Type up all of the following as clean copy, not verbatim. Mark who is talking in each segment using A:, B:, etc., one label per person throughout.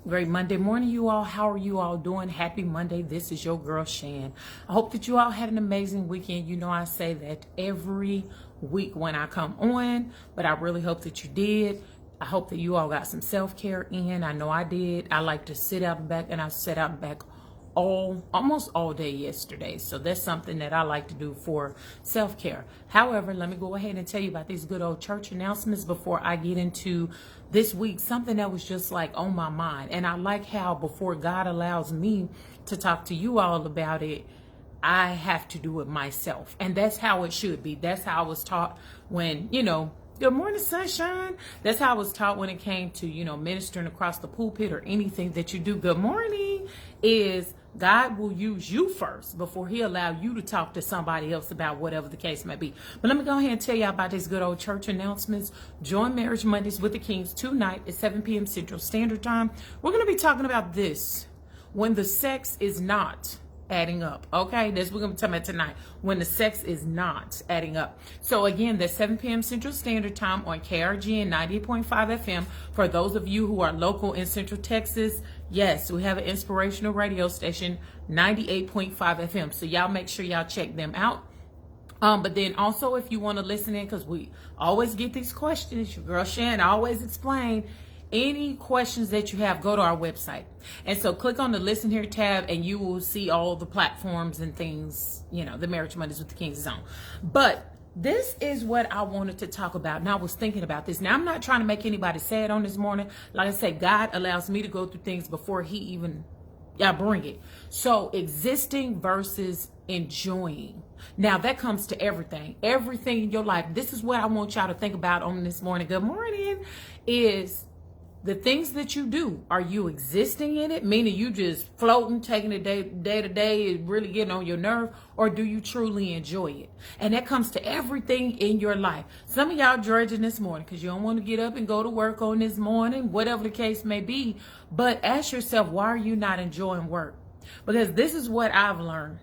A: Great Monday morning, you all. How are you all doing? Happy Monday. This is your girl, Shan. I hope that you all had an amazing weekend. You know, I say that every week when I come on, but I really hope that you did. I hope that you all got some self-care in. I know I did. I like to sit out and back, and I sat out and back almost all day yesterday. So that's something that I like to do for self-care. However, let me go ahead and tell you about these good old church announcements before I get into this week, something that was just like on my mind. And I like how before God allows me to talk to you all about it, I have to do it myself. And that's how it should be. That's how I was taught when, good morning, sunshine. That's how I was taught when it came to, ministering across the pulpit or anything that you do. Good morning. Is God will use you first before he allow you to talk to somebody else about whatever the case may be. But let me go ahead and tell you about these good old church announcements. Join Marriage Mondays with the Kings tonight at 7 p.m. Central Standard Time. We're going to be talking about this when the sex is not adding up. Okay, that's what we're going to be talking about tonight, when the sex is not adding up. So again, that's 7 p.m. Central Standard Time on KRGN 98.5 FM. For those of you who are local in Central Texas, yes, we have an inspirational radio station, 98.5 FM. So y'all make sure y'all check them out. But then also, if you want to listen in, because we always get these questions, your girl Shan always explain. Any questions that you have, go to our website. And so click on the Listen Here tab and you will see all the platforms and things, the Marriage Mondays with the Kings is on. But this is what I wanted to talk about. Now, I was thinking about this. Now, I'm not trying to make anybody sad on this morning. Like I said, God allows me to go through things before he even bring it. So existing versus enjoying. Now, that comes to everything in your life. This is what I want y'all to think about on this morning. Good morning. Is the things that you do, are you existing in it? Meaning you just floating, taking it day to day, really getting on your nerve, or do you truly enjoy it? And that comes to everything in your life. Some of y'all dredging this morning because you don't want to get up and go to work on this morning, whatever the case may be. But ask yourself, why are you not enjoying work? Because this is what I've learned.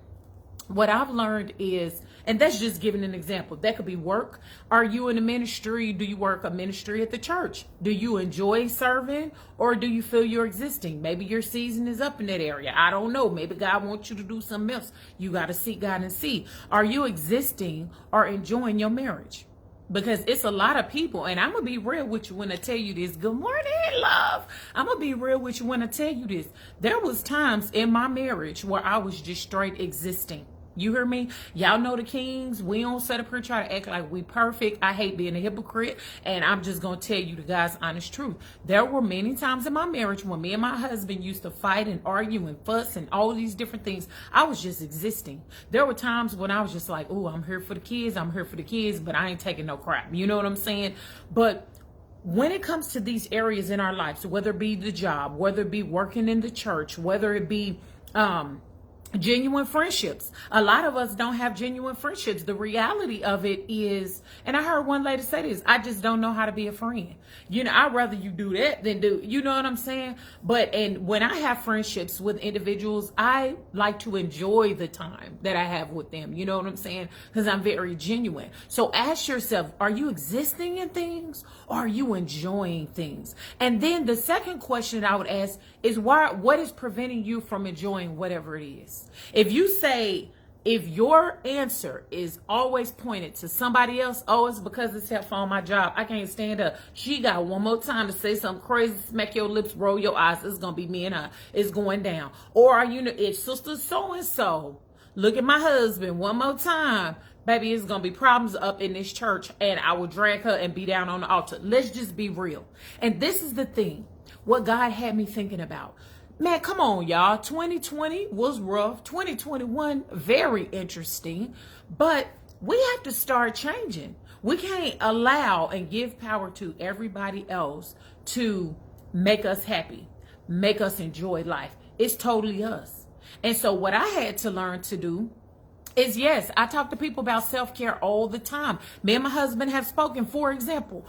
A: What I've learned is, and that's just giving an example. That could be work. Are you in a ministry? Do you work a ministry at the church? Do you enjoy serving, or do you feel you're existing? Maybe your season is up in that area. I don't know. Maybe God wants you to do something else. You got to seek God and see. Are you existing or enjoying your marriage? Because it's a lot of people, and I'm going to be real with you when I tell you this. Good morning, love. I'm going to be real with you when I tell you this. There was times in my marriage where I was just straight existing. You hear me? Y'all know the Kings. We don't sit up here try to act like we perfect. I hate being a hypocrite. And I'm just going to tell you the God's honest truth. There were many times in my marriage when me and my husband used to fight and argue and fuss and all these different things. I was just existing. There were times when I was just like, oh, I'm here for the kids. I'm here for the kids, but I ain't taking no crap. You know what I'm saying? But when it comes to these areas in our lives, whether it be the job, whether it be working in the church, whether it be, genuine friendships. A lot of us don't have genuine friendships. The reality of it is, and I heard one lady say this, I just don't know how to be a friend. I'd rather you do that than do, you know what I'm saying? And when I have friendships with individuals, I like to enjoy the time that I have with them. You know what I'm saying? Because I'm very genuine. So ask yourself, are you existing in things, or are you enjoying things? And then the second question I would ask is, what is preventing you from enjoying whatever it is? If your answer is always pointed to somebody else, oh, it's because it's helpful on my job, I can't stand up, she got one more time to say something crazy, smack your lips, roll your eyes, it's going to be me and her, it's going down. Or if sister so-and-so, look at my husband one more time, baby, it's going to be problems up in this church, and I will drag her and be down on the altar. Let's just be real. And this is the thing, what God had me thinking about. Man, come on, y'all. 2020 was rough. 2021, very interesting. But we have to start changing. We can't allow and give power to everybody else to make us happy, make us enjoy life. It's totally us. And so what I had to learn to do is, yes, I talk to people about self-care all the time. Me and my husband have spoken. For example,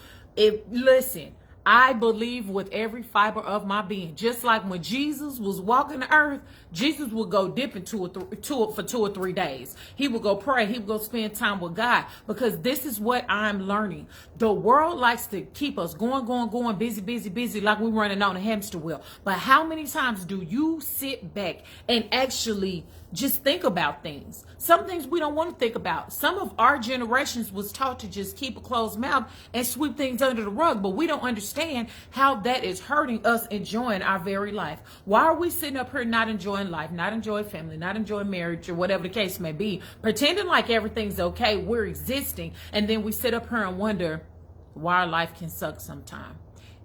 A: listen, I believe with every fiber of my being, just like when Jesus was walking the earth, Jesus would go dip into it for 2 or 3 days. He would go pray. He would go spend time with God, because this is what I'm learning. The world likes to keep us going, busy, like we're running on a hamster wheel. But how many times do you sit back and actually just think about things? Some things we don't want to think about. Some of our generations was taught to just keep a closed mouth and sweep things under the rug, but we don't understand how that is hurting us enjoying our very life. Why are we sitting up here not enjoying life, not enjoying family, not enjoying marriage, or whatever the case may be, pretending like everything's okay, we're existing, and then we sit up here and wonder why our life can suck sometime.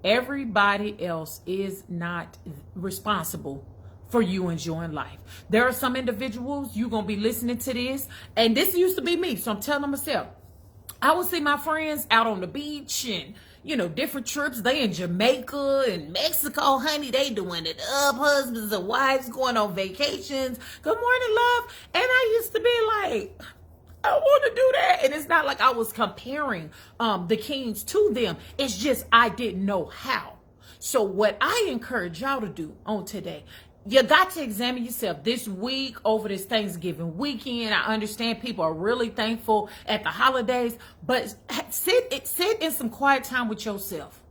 A: Everybody else is not responsible for you enjoying life. There are some individuals, you're going to be listening to this, and this used to be me, so I'm telling myself, I would see my friends out on the beach and, different trips. They in Jamaica and Mexico, honey, they doing it up, husbands and wives going on vacations. Good morning, love. And I used to be like, I want to do that. And it's not like I was comparing the kings to them. It's just I didn't know how. So what I encourage y'all to do on today, you got to examine yourself this week over this Thanksgiving weekend. I understand people are really thankful at the holidays, but sit in some quiet time with yourself.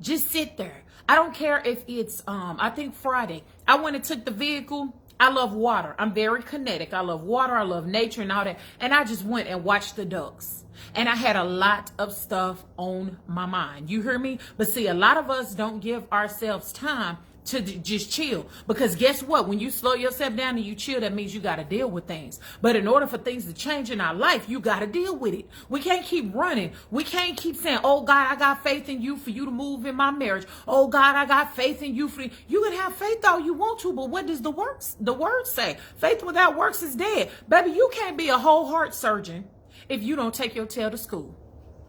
A: Just sit there. I don't care if it's, I think Friday, I went and took the vehicle. I love water. I'm very kinetic. I love water. I love nature and all that. And I just went and watched the ducks. And I had a lot of stuff on my mind. You hear me? But see, a lot of us don't give ourselves time to just chill, because guess what? When you slow yourself down and you chill, that means you got to deal with things. But in order for things to change in our life, you got to deal with it. We can't keep running. We can't keep saying, oh God, I got faith in you for you to move in my marriage. Oh God, I got faith in you you can have faith all you want to, but what does the word say? Faith without works is dead. Baby, you can't be a whole heart surgeon if you don't take your tail to school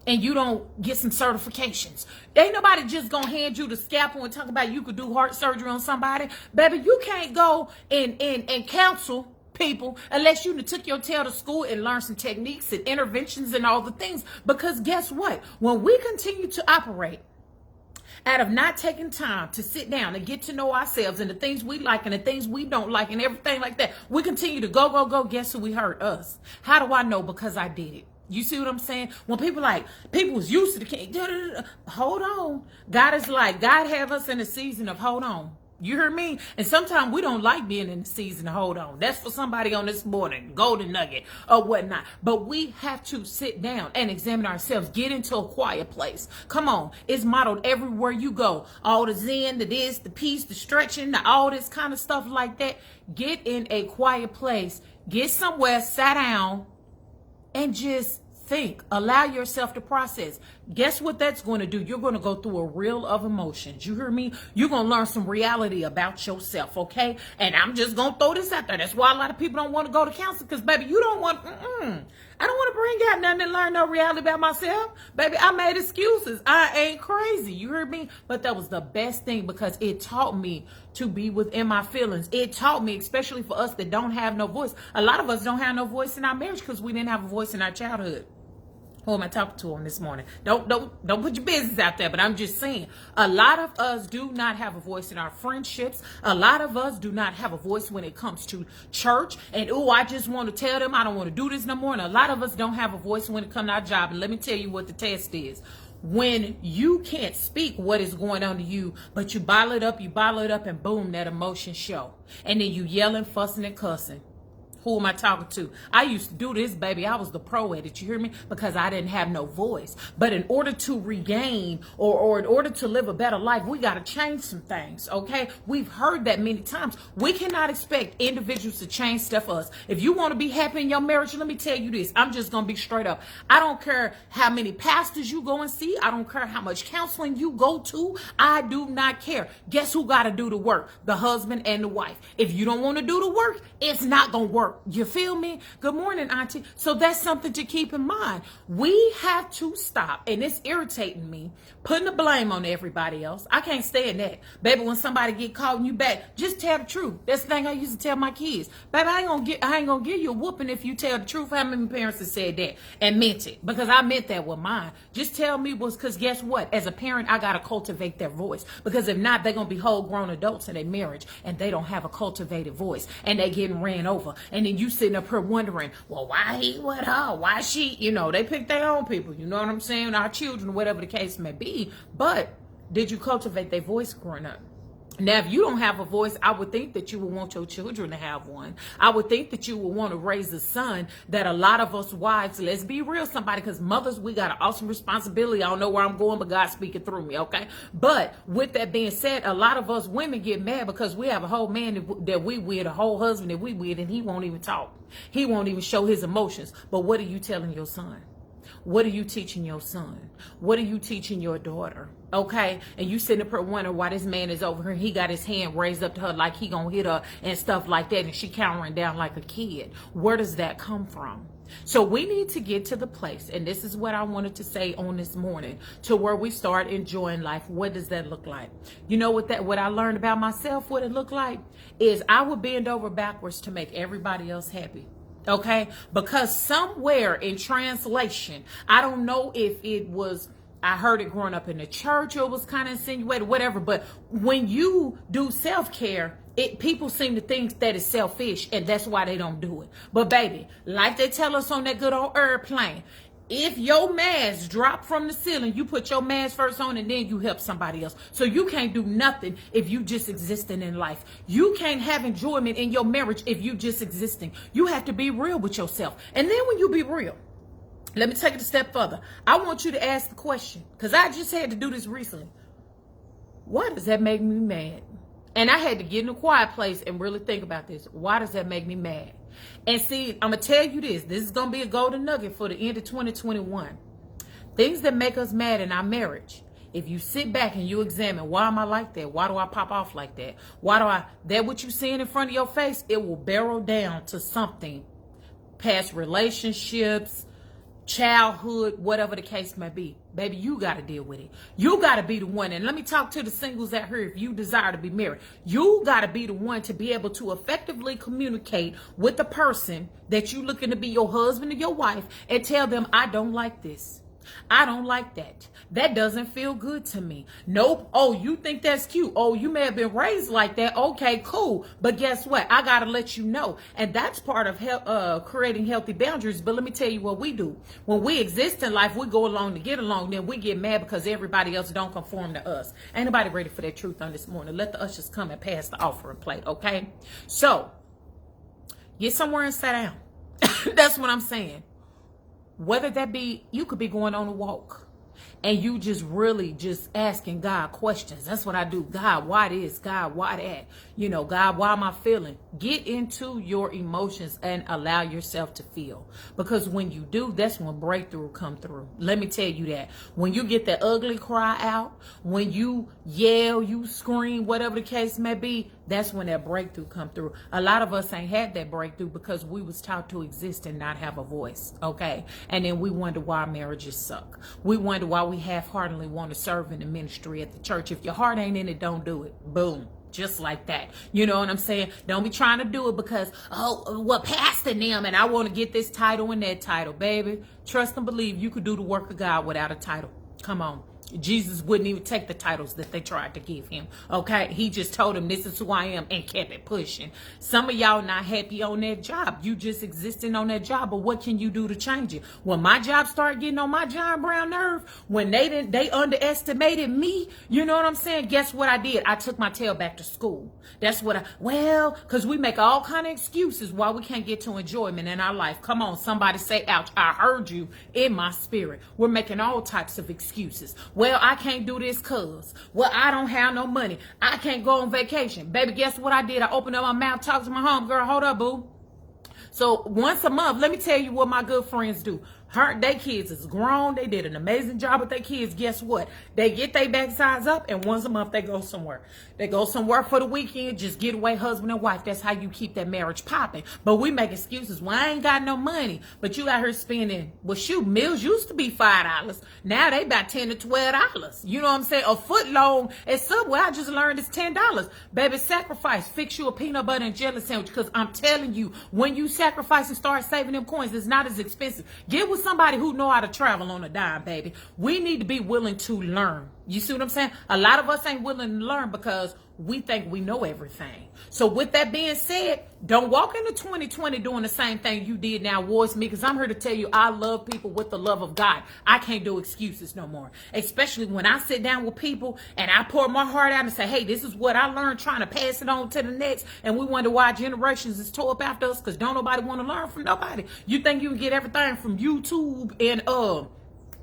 A: and you don't get some certifications. Ain't nobody just gonna hand you the scalpel and talk about you could do heart surgery on somebody. Baby, you can't go and counsel people unless you took your tail to school and learn some techniques and interventions and all the things. Because guess what? When we continue to operate out of not taking time to sit down and get to know ourselves and the things we like and the things we don't like and everything like that, we continue to go. Guess who we hurt? Us. How do I know? Because I did it. You see what I'm saying? When people was used to the king. Hold on. God have us in a season of hold on. You hear me? And sometimes we don't like being in the season of hold on. That's for somebody on this morning, golden nugget or whatnot. But we have to sit down and examine ourselves. Get into a quiet place. Come on. It's modeled everywhere you go. All the zen, the this, the peace, the stretching, all this kind of stuff like that. Get in a quiet place. Get somewhere, sit down, and just think. Allow yourself to process. Guess what that's going to do? You're going to go through a reel of emotions. You hear me? You're going to learn some reality about yourself, okay? And I'm just going to throw this out there. That's why a lot of people don't want to go to counseling, because, baby, you don't want, I don't want to bring out nothing and learn no reality about myself. Baby, I made excuses. I ain't crazy. You heard me? But that was the best thing, because it taught me to be within my feelings. It taught me, especially for us that don't have no voice. A lot of us don't have no voice in our marriage because we didn't have a voice in our childhood. Who am I talking to on this morning? Don't put your business out there, but I'm just saying, a lot of us do not have a voice in our friendships. A lot of us do not have a voice when it comes to church. And, I just want to tell them I don't want to do this no more. And a lot of us don't have a voice when it comes to our job. And let me tell you what the test is. When you can't speak what is going on to you, but you bottle it up, and boom, that emotion show. And then you yelling, fussing, and cussing. Who am I talking to? I used to do this, baby. I was the pro at it. You hear me? Because I didn't have no voice. But in order to regain or in order to live a better life, we got to change some things, okay? We've heard that many times. We cannot expect individuals to change stuff for us. If you want to be happy in your marriage, let me tell you this. I'm just going to be straight up. I don't care how many pastors you go and see. I don't care how much counseling you go to. I do not care. Guess who got to do the work? The husband and the wife. If you don't want to do the work, it's not going to work. Or, you feel me? Good morning, auntie. So that's something to keep in mind. We have to stop, and it's irritating me, putting the blame on everybody else. I can't stand that. Baby, when somebody get caught and you back, just tell the truth. That's the thing I used to tell my kids. Baby, I ain't gonna give you a whooping if you tell the truth. How many parents have said that and meant it? Because I meant that with mine. Just tell me because guess what? As a parent, I gotta cultivate their voice. Because if not, they're gonna be whole grown adults in their marriage and they don't have a cultivated voice and they getting ran over. And then you sitting up here wondering, well, why he with her? Why she? You know, they pick their own people. You know what I'm saying? Our children, whatever the case may be. But did you cultivate their voice growing up? Now, if you don't have a voice, I would think that you would want your children to have one. I would think that you would want to raise a son that a lot of us wives, let's be real, somebody, because mothers, we got an awesome responsibility. I don't know where I'm going, but God's speaking through me, okay? But with that being said, a lot of us women get mad because we have a whole man that we with, a whole husband that we with, and he won't even talk. He won't even show his emotions. But what are you telling your son? What are you teaching your son? What are you teaching your daughter? Okay? And you sitting up here wondering why this man is over here. He got his hand raised up to her like he gonna hit her and stuff like that. And she countering down like a kid. Where does that come from? So we need to get to the place, and this is what I wanted to say on this morning, to where we start enjoying life. What does that look like? You know what I learned about myself, what it looked like, is I would bend over backwards to make everybody else happy. Okay, because somewhere in translation, I don't know if it was, I heard it growing up in the church or it was kind of insinuated, whatever. But when you do self-care, people seem to think that it's selfish, and that's why they don't do it. But baby, like they tell us on that good old airplane, if your mask drop from the ceiling, you put your mask first on and then you help somebody else. So you can't do nothing if you just existing in life. You can't have enjoyment in your marriage if you just existing. You have to be real with yourself. And then when you be real, let me take it a step further. I want you to ask the question, because I just had to do this recently. Why does that make me mad? And I had to get in a quiet place and really think about this. Why does that make me mad? And see, I'm going to tell you this. This is going to be a golden nugget for the end of 2021. Things that make us mad in our marriage. If you sit back and you examine, why am I like that? Why do I pop off like that? That what you seeing in front of your face, it will barrel down to something. Past relationships, childhood, whatever the case may be. Baby, you got to deal with it. You got to be the one. And let me talk to the singles out here. If you desire to be married, you got to be the one to be able to effectively communicate with the person that you looking to be your husband or your wife and tell them, I don't like this. I don't like that. That doesn't feel good to me. Nope. Oh, you think that's cute. Oh, you may have been raised like that. Okay, cool. But guess what? I got to let you know. And that's part of creating healthy boundaries. But let me tell you what we do. When we exist in life, we go along to get along. Then we get mad because everybody else don't conform to us. Ain't nobody ready for that truth on this morning. Let the ushers come and pass the offering plate, okay? So, get somewhere and sit down. That's what I'm saying. Whether that be, you could be going on a walk and you just really just asking God questions. That's what I do. God, why this? God, why that? You know, God, why am I feeling? Get into your emotions and allow yourself to feel. Because when you do, that's when breakthrough come through. Let me tell you that. When you get that ugly cry out, when you yell, you scream, whatever the case may be, that's when that breakthrough come through. A lot of us ain't had that breakthrough because we was taught to exist and not have a voice, okay? And then we wonder why our marriages suck. We wonder why we half-heartedly want to serve in the ministry at the church. If your heart ain't in it, don't do it. Boom. Just like that. You know what I'm saying? Don't be trying to do it because, oh, well, pastor them and I want to get this title and that title. Baby, trust and believe you could do the work of God without a title. Come on. Jesus wouldn't even take the titles that they tried to give him. Okay, he just told him this is who I am and kept it pushing. Some of y'all not happy on that job. You just existing on that job, but what can you do to change it? When my job started getting on my John Brown nerve, when they underestimated me, you know what I'm saying? Guess what I did? I took my tail back to school. That's what because we make all kind of excuses why we can't get to enjoyment in our life. Come on, somebody say, ouch, I heard you in my spirit. We're making all types of excuses. Well, I can't do this cause. Well, I don't have no money. I can't go on vacation. Baby, guess what I did? I opened up my mouth, talked to my homegirl. Hold up, boo. So once a month, let me tell you what my good friends do. Their kids is grown. They did an amazing job with their kids. Guess what? They get their backsides up, and once a month they go somewhere. They go somewhere for the weekend, just get away, husband and wife. That's how you keep that marriage popping. But we make excuses. Well, I ain't got no money. But you out here spending, well, shoot, meals used to be $5. Now they about $10 to $12. You know what I'm saying? A foot long at Subway, I just learned it's $10. Baby, sacrifice. Fix you a peanut butter and jelly sandwich. Because I'm telling you, when you sacrifice and start saving them coins, it's not as expensive. Get with somebody who know how to travel on a dime, baby. We need to be willing to learn. You see what I'm saying? A lot of us ain't willing to learn because we think we know everything. So with that being said, don't walk into 2020 doing the same thing you did now towards me, because I'm here to tell you I love people with the love of God. I can't do excuses no more, especially when I sit down with people and I pour my heart out and say, hey, this is what I learned, trying to pass it on to the next, and we wonder why generations is tore up after us because don't nobody want to learn from nobody. You think you can get everything from YouTube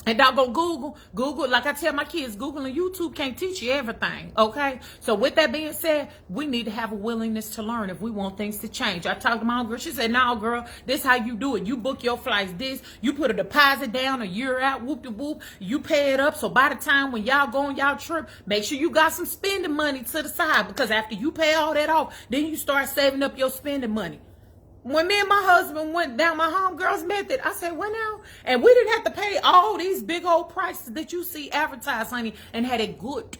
A: and doggone Google, like I tell my kids, Google and YouTube can't teach you everything, okay? So with that being said, we need to have a willingness to learn if we want things to change. I talked to my own girl. She said, no, girl, this how you do it. You book your flights this. You put a deposit down a year out, whoop-de-whoop. You pay it up. So by the time when y'all go on y'all trip, make sure you got some spending money to the side, because after you pay all that off, then you start saving up your spending money. When me and my husband went down my homegirl's method, I said, well, now, and we didn't have to pay all these big old prices that you see advertised, honey, and had a good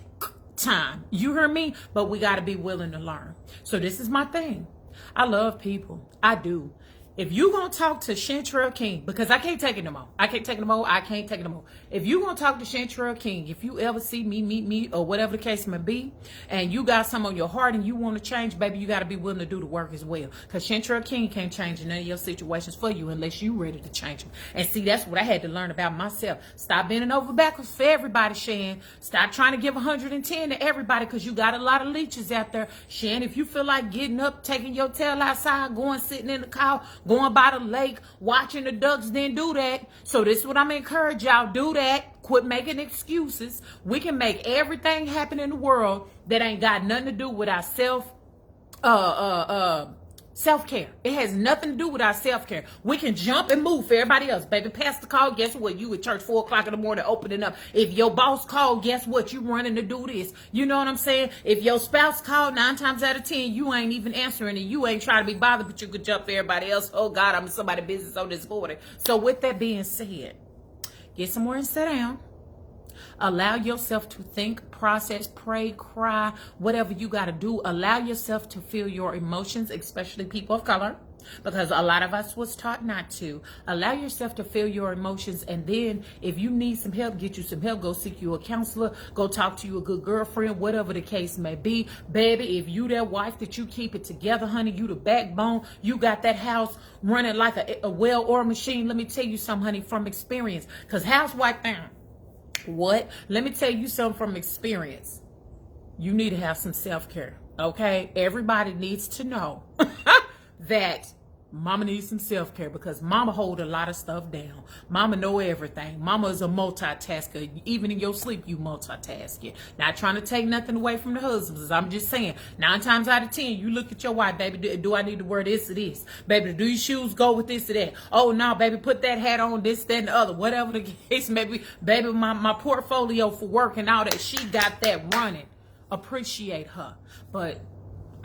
A: time. You hear me? But we got to be willing to learn. So this is my thing. I love people. I do. If you going to talk to Chantrell King, because I can't take it no more. I can't take it no more. I can't take it no more. If you going to talk to Chantrell King, if you ever see me, meet me, or whatever the case may be, and you got something on your heart and you want to change, baby, you got to be willing to do the work as well. Because Chantrell King can't change none of your situations for you unless you ready to change them. And see, that's what I had to learn about myself. Stop bending over backwards for everybody, Shan. Stop trying to give 110 to everybody, because you got a lot of leeches out there. Shan, if you feel like getting up, taking your tail outside, going sitting in the car, going by the lake, watching the ducks, then do that. So this is what I'm encourage y'all. Do that. Quit making excuses. We can make everything happen in the world that ain't got nothing to do with our self-care. It has nothing to do with our self-care. We can jump and move for everybody else. Baby, pastor called, guess what? You at church 4 o'clock in the morning opening up. If your boss called, guess what? You running to do this. You know what I'm saying? If your spouse called, 9 times out of 10, you ain't even answering and you ain't trying to be bothered, but you could jump for everybody else. Oh God, I'm in somebody's business on this morning. So with that being said, get somewhere and sit down. Allow yourself to think, process, pray, cry, whatever you got to do. Allow yourself to feel your emotions, especially people of color, because a lot of us was taught not to. Allow yourself to feel your emotions, and then if you need some help, get you some help. Go seek you a counselor. Go talk to you a good girlfriend, whatever the case may be. Baby, if you that wife that you keep it together, honey, you the backbone, you got that house running like a well-oiled machine. Let me tell you something, honey, from experience, because housewife down. What? Let me tell you something from experience. You need to have some self-care, okay? Everybody needs to know that mama needs some self-care, because mama hold a lot of stuff down. Mama know everything. Mama is a multitasker. Even in your sleep, you multitasking. Not trying to take nothing away from the husbands. I'm just saying, 9 times out of 10, you look at your wife, baby, do I need to wear this or this? Baby, do your shoes go with this or that? Oh, no, baby, put that hat on, this, that, and the other. Whatever the case may be. Baby, my portfolio for work and all that, she got that running. Appreciate her. But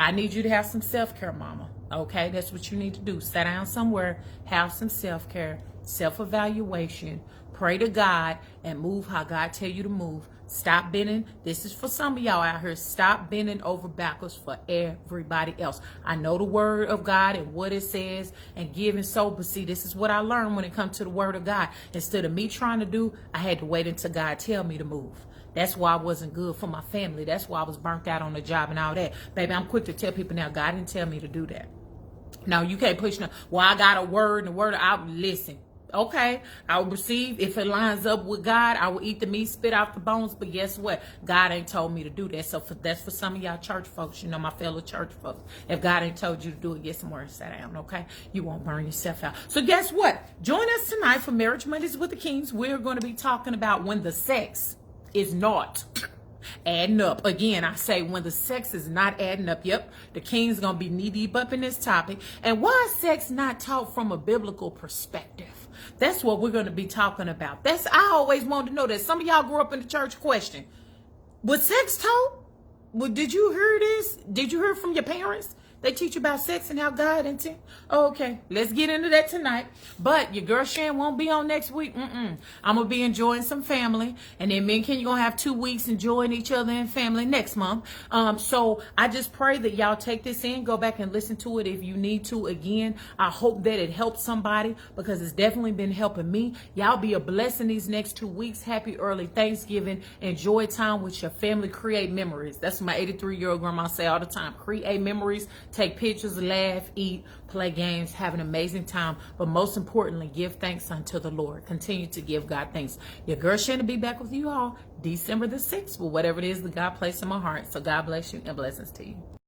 A: I need you to have some self-care, mama. Okay, that's what you need to do. Sit down somewhere, have some self-care, self-evaluation, pray to God, and move how God tell you to move. Stop bending. This is for some of y'all out here. Stop bending over backwards for everybody else. I know the word of God and what it says and give and so, but see, this is what I learned when it comes to the word of God. Instead of me trying to do, I had to wait until God tell me to move. That's why I wasn't good for my family. That's why I was burnt out on the job and all that. Baby, I'm quick to tell people now, God didn't tell me to do that. No, you can't push no. Well, I got a word, and the word, I'll listen. Okay, I will receive. If it lines up with God, I will eat the meat, spit out the bones. But guess what? God ain't told me to do that. So that's for some of y'all church folks, you know, my fellow church folks. If God ain't told you to do it, get somewhere and sit down, okay? You won't burn yourself out. So guess what? Join us tonight for Marriage Mondays with the Kings. We're going to be talking about when the sex is not adding up. Again, I say when the sex is not adding up. Yep, the King's gonna be knee deep up in this topic. And why is sex not taught from a biblical perspective? That's what we're going to be talking about. I always wanted to know that. Some of y'all grew up in the church. Question: was sex taught? Well, did you hear this? Did you hear from your parents? They teach you about sex and how God intended. Oh, okay, let's get into that tonight. But your girl Shan won't be on next week. I'm going to be enjoying some family. And then me and Ken, you're going to have 2 weeks enjoying each other and family next month. So I just pray that y'all take this in. Go back and listen to it if you need to. Again, I hope that it helps somebody because it's definitely been helping me. Y'all be a blessing these next 2 weeks. Happy early Thanksgiving. Enjoy time with your family. Create memories. That's what my 83-year-old grandma say all the time. Create memories. Take pictures, laugh, eat, play games, have an amazing time. But most importantly, give thanks unto the Lord. Continue to give God thanks. Your girl Shan will be back with you all December the 6th with whatever it is that God placed in my heart. So God bless you and blessings to you.